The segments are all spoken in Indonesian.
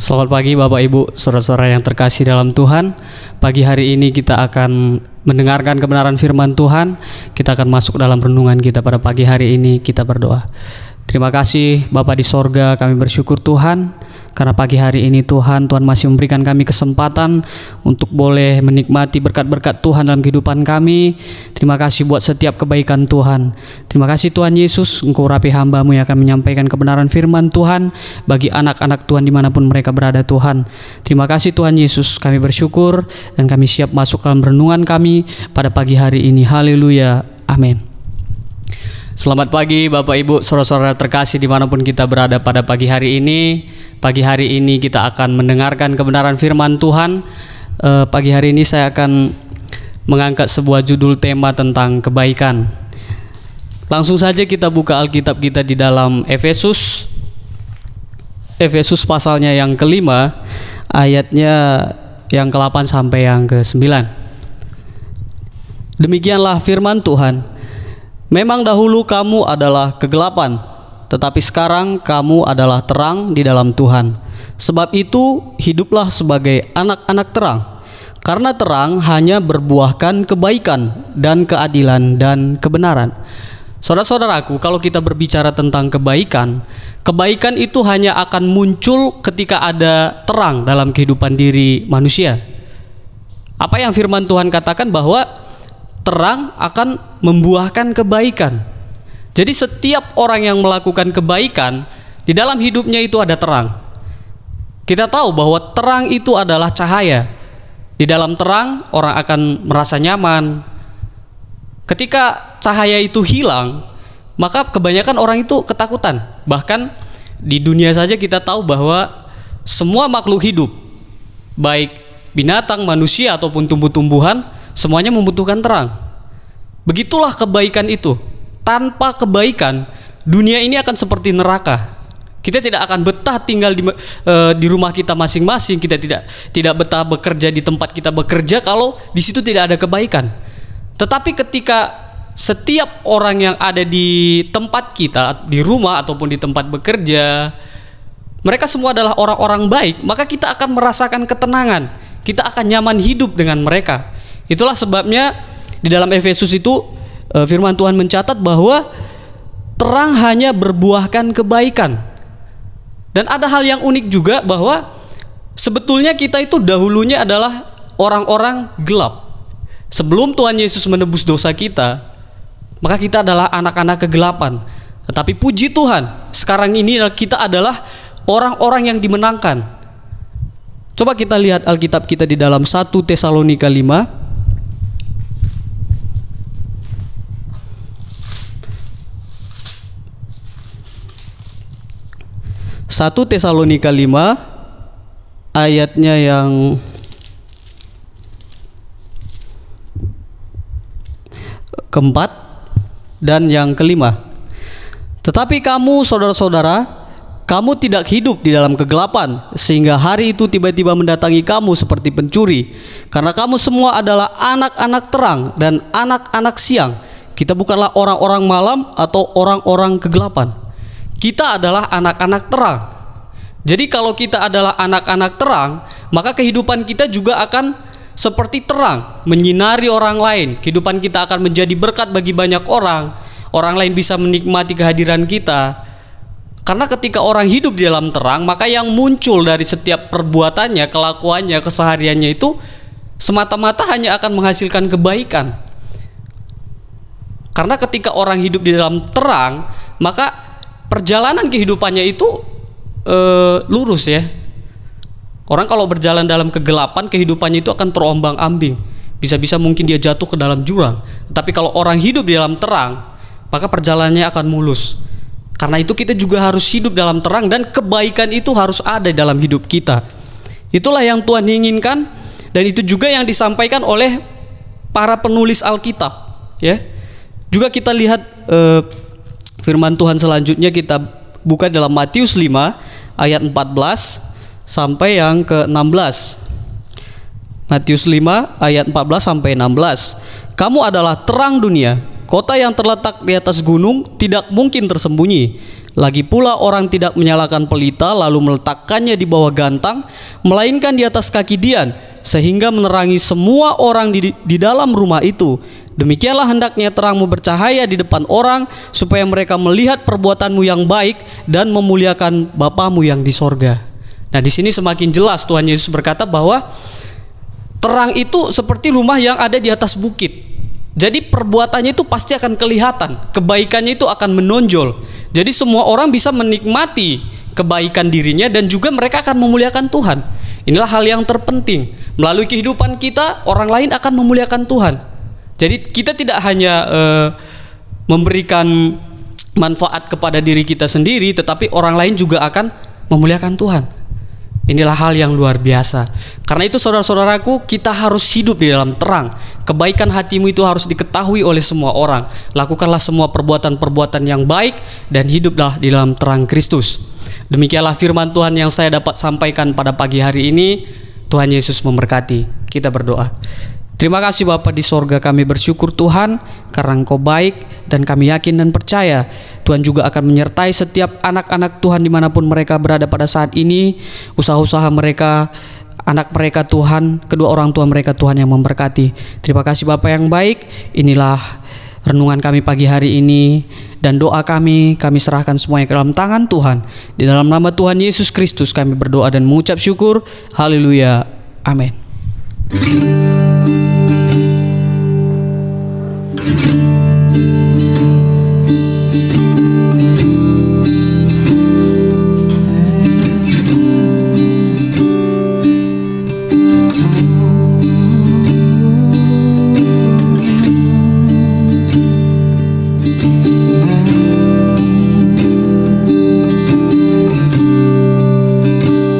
Selamat pagi Bapak Ibu, saudara-saudara yang terkasih dalam Tuhan. Pagi hari ini kita akan mendengarkan kebenaran firman Tuhan. Kita akan masuk dalam renungan kita pada pagi hari ini. Kita berdoa. Terima kasih Bapa di sorga, kami bersyukur Tuhan karena pagi hari ini Tuhan masih memberikan kami kesempatan untuk boleh menikmati berkat-berkat Tuhan dalam kehidupan kami. Terima kasih buat setiap kebaikan Tuhan. Terima kasih Tuhan Yesus, Engkau urapi hamba-Mu yang akan menyampaikan kebenaran firman Tuhan bagi anak-anak Tuhan dimanapun mereka berada Tuhan. Terima kasih Tuhan Yesus, kami bersyukur dan kami siap masuk dalam renungan kami pada pagi hari ini. Haleluya, amin. Selamat pagi Bapak Ibu, saudara-saudara terkasih dimanapun kita berada pada pagi hari ini. Pagi hari ini kita akan mendengarkan kebenaran firman Tuhan. Pagi hari ini saya akan mengangkat sebuah judul tema tentang kebaikan. Langsung saja kita buka Alkitab kita di dalam Efesus pasalnya yang kelima, ayatnya yang ke-8 sampai yang ke-9. Demikianlah firman Tuhan. Memang dahulu kamu adalah kegelapan, tetapi sekarang kamu adalah terang di dalam Tuhan. Sebab itu hiduplah sebagai anak-anak terang, karena terang hanya berbuahkan kebaikan dan keadilan dan kebenaran. Saudara-saudaraku, kalau kita berbicara tentang kebaikan, kebaikan itu hanya akan muncul ketika ada terang dalam kehidupan diri manusia. Apa yang firman Tuhan katakan bahwa terang akan membuahkan kebaikan. Jadi setiap orang yang melakukan kebaikan, di dalam hidupnya itu ada terang. Kita tahu bahwa terang itu adalah cahaya. Di dalam terang orang akan merasa nyaman. Ketika cahaya itu hilang, maka kebanyakan orang itu ketakutan. Bahkan di dunia saja kita tahu bahwa semua makhluk hidup, baik binatang, manusia ataupun tumbuh-tumbuhan, semuanya membutuhkan terang. Begitulah kebaikan itu. Tanpa kebaikan, dunia ini akan seperti neraka. Kita tidak akan betah tinggal di rumah kita masing-masing. Kita tidak betah bekerja di tempat kita bekerja kalau di situ tidak ada kebaikan. Tetapi ketika setiap orang yang ada di tempat kita, di rumah ataupun di tempat bekerja, mereka semua adalah orang-orang baik, maka kita akan merasakan ketenangan. Kita akan nyaman hidup dengan mereka. Itulah sebabnya di dalam Efesus itu firman Tuhan mencatat bahwa terang hanya berbuahkan kebaikan. Dan ada hal yang unik juga bahwa sebetulnya kita itu dahulunya adalah orang-orang gelap. Sebelum Tuhan Yesus menebus dosa kita, maka kita adalah anak-anak kegelapan. Tetapi puji Tuhan, sekarang ini kita adalah orang-orang yang dimenangkan. Coba kita lihat Alkitab kita di dalam 1 Tesalonika 5. 1 Tesalonika 5 ayatnya yang keempat dan yang kelima. Tetapi kamu saudara-saudara, kamu tidak hidup di dalam kegelapan sehingga hari itu tiba-tiba mendatangi kamu seperti pencuri. Karena kamu semua adalah anak-anak terang dan anak-anak siang. Kita bukanlah orang-orang malam atau orang-orang kegelapan. Kita adalah anak-anak terang. Jadi kalau kita adalah anak-anak terang, maka kehidupan kita juga akan seperti terang, menyinari orang lain. Kehidupan kita akan menjadi berkat bagi banyak orang. Orang lain bisa menikmati kehadiran kita. Karena ketika orang hidup di dalam terang, maka yang muncul dari setiap perbuatannya, kelakuannya, kesehariannya itu semata-mata hanya akan menghasilkan kebaikan. Karena ketika orang hidup di dalam terang, maka perjalanan kehidupannya itu lurus ya. Orang kalau berjalan dalam kegelapan, kehidupannya itu akan terombang-ambing. Bisa-bisa mungkin dia jatuh ke dalam jurang. Tapi kalau orang hidup di dalam terang, maka perjalanannya akan mulus. Karena itu kita juga harus hidup dalam terang dan kebaikan itu harus ada dalam hidup kita. Itulah yang Tuhan inginkan dan itu juga yang disampaikan oleh para penulis Alkitab ya. Juga kita lihat firman Tuhan selanjutnya, kita buka dalam Matius 5 ayat 14 sampai yang ke-16. Matius 5 ayat 14 sampai 16. Kamu adalah terang dunia. Kota yang terletak di atas gunung tidak mungkin tersembunyi. Lagi pula orang tidak menyalakan pelita lalu meletakkannya di bawah gantang, melainkan di atas kaki dian, sehingga menerangi semua orang di dalam rumah itu. Demikianlah hendaknya terangmu bercahaya di depan orang, supaya mereka melihat perbuatanmu yang baik dan memuliakan Bapamu yang di sorga. Nah, di sini semakin jelas Tuhan Yesus berkata bahwa terang itu seperti rumah yang ada di atas bukit. Jadi perbuatannya itu pasti akan kelihatan, kebaikannya itu akan menonjol. Jadi semua orang bisa menikmati kebaikan dirinya dan juga mereka akan memuliakan Tuhan. Inilah hal yang terpenting. Melalui kehidupan kita, orang lain akan memuliakan Tuhan. Jadi kita tidak hanya memberikan manfaat kepada diri kita sendiri, tetapi orang lain juga akan memuliakan Tuhan. Inilah hal yang luar biasa. Karena itu saudara-saudaraku, kita harus hidup di dalam terang. Kebaikan hatimu itu harus diketahui oleh semua orang. Lakukanlah semua perbuatan-perbuatan yang baik dan hiduplah di dalam terang Kristus. Demikianlah firman Tuhan yang saya dapat sampaikan pada pagi hari ini. Tuhan Yesus memberkati. Kita berdoa. Terima kasih Bapa di sorga, kami bersyukur Tuhan karena Engkau baik, dan kami yakin dan percaya Tuhan juga akan menyertai setiap anak-anak Tuhan dimanapun mereka berada pada saat ini. Usaha-usaha mereka, anak mereka Tuhan, kedua orang tua mereka Tuhan yang memberkati. Terima kasih Bapa yang baik. Inilah renungan kami pagi hari ini, dan doa kami serahkan semuanya ke dalam tangan Tuhan. Di dalam nama Tuhan Yesus Kristus kami berdoa dan mengucap syukur. Haleluya. Amin.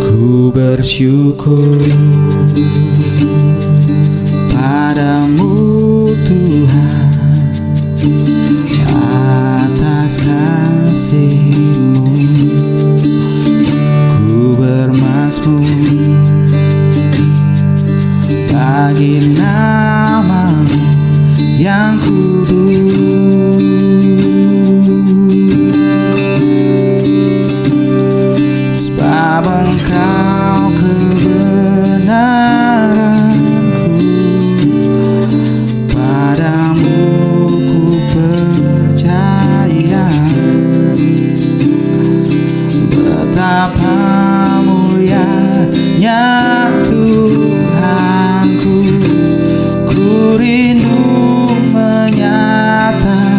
Ku bersyukur padamu Tuhan atas kasih-Mu. Ku bermazmur bagi nama-Mu yang kudus. Sebab Engkau kebenaranku, padamu ku percaya. Betapa mulianya Tuhanku, ku rindu menyatakan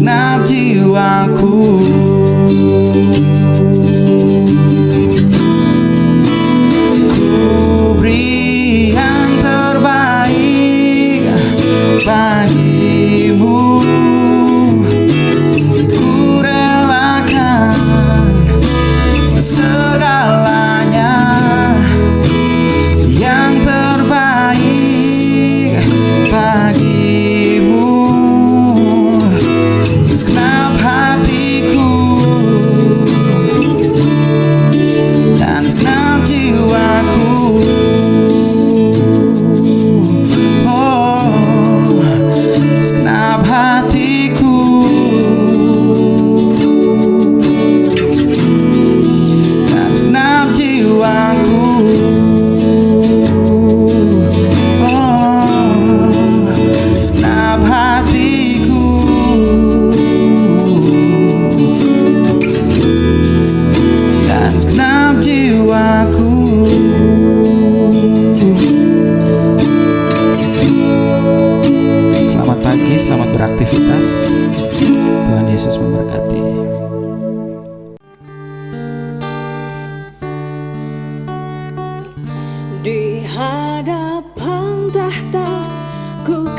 segenap jiwaku. Ku beri yang terbaik bagimu. Ku relakan segalanya, yang terbaik bagimu. Segenap hatiku dan segenap jiwaku. Oh, segenap hatiku dan segenap jiwaku. Oh, segenap hatiku dan segenap jiwaku. Selamat pagi, selamat beraktivitas. Tuhan Yesus memberkati. Di hadapan tahta ku